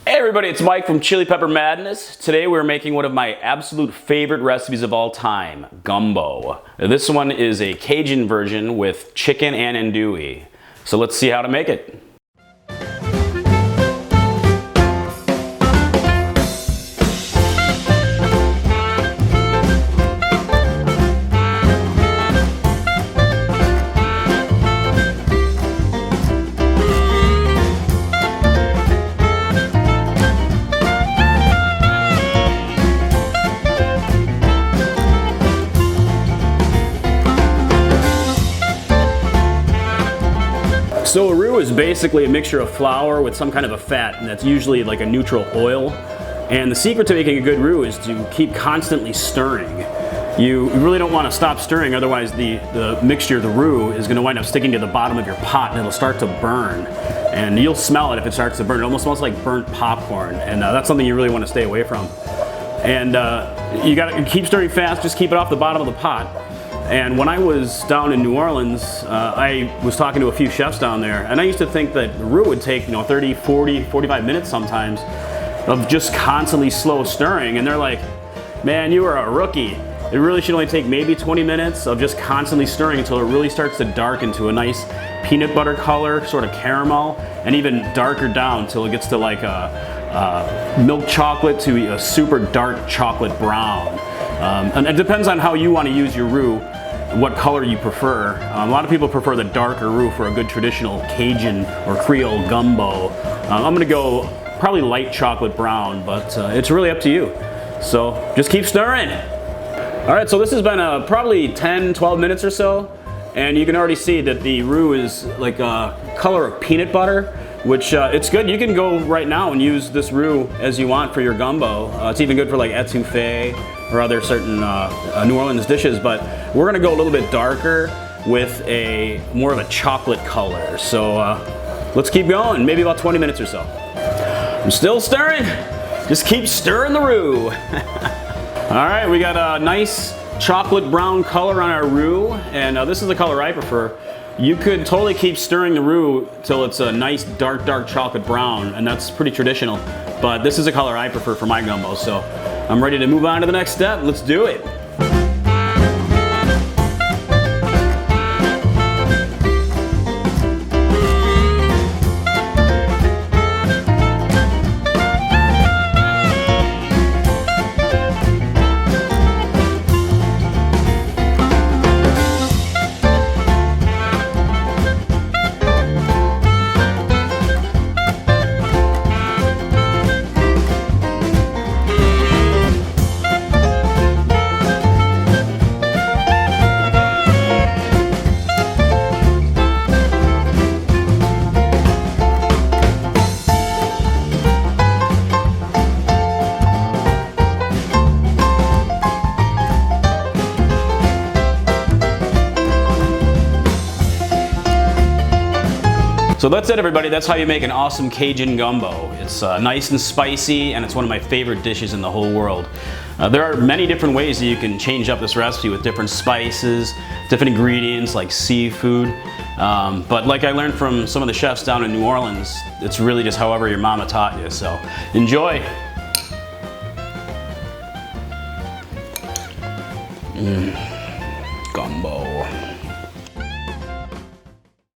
Hey everybody, it's Mike from Chili Pepper Madness. Today we're making one of my absolute favorite recipes of all time, gumbo. Now, this one is a Cajun version with chicken and andouille. So let's see how to make it. So a roux is basically a mixture of flour with some kind of a fat, and that's usually like a neutral oil. And the secret to making a good roux is to keep constantly stirring. You really don't want to stop stirring, otherwise the mixture, the roux, is going to wind up sticking to the bottom of your pot and it'll start to burn. And you'll smell it if it starts to burn. It almost smells like burnt popcorn, and that's something you really want to stay away from. And you gotta keep stirring fast, just keep it off the bottom of the pot. And when I was down in New Orleans, I was talking to a few chefs down there, and I used to think that the roux would take 30, 40, 45 minutes sometimes of just constantly slow stirring, and they're like, man, you are a rookie. It really should only take maybe 20 minutes of just constantly stirring until it really starts to darken to a nice peanut butter color, sort of caramel, and even darker down till it gets to like a milk chocolate to a super dark chocolate brown. And it depends on how you want to use your roux, what color you prefer. A lot of people prefer the darker roux for a good traditional Cajun or Creole gumbo. I'm gonna go probably light chocolate brown, but it's really up to you. So just keep stirring. All right, so this has been probably 10, 12 minutes or so, and you can already see that the roux is like a color of peanut butter, which it's good. You can go right now and use this roux as you want for your gumbo. It's even good for like etouffee or other certain New Orleans dishes, but we're gonna go a little bit darker with more of a chocolate color. So let's keep going, maybe about 20 minutes or so. I'm still stirring. Just keep stirring the roux. All right, we got a nice chocolate brown color on our roux, and this is the color I prefer. You could totally keep stirring the roux till it's a nice dark chocolate brown, and that's pretty traditional. But this is the color I prefer for my gumbo, so I'm ready to move on to the next step. Let's do it. So that's it, everybody. That's how you make an awesome Cajun gumbo. It's nice and spicy, and it's one of my favorite dishes in the whole world. There are many different ways that you can change up this recipe with different spices, different ingredients like seafood. But like I learned from some of the chefs down in New Orleans, it's really just however your mama taught you. So enjoy.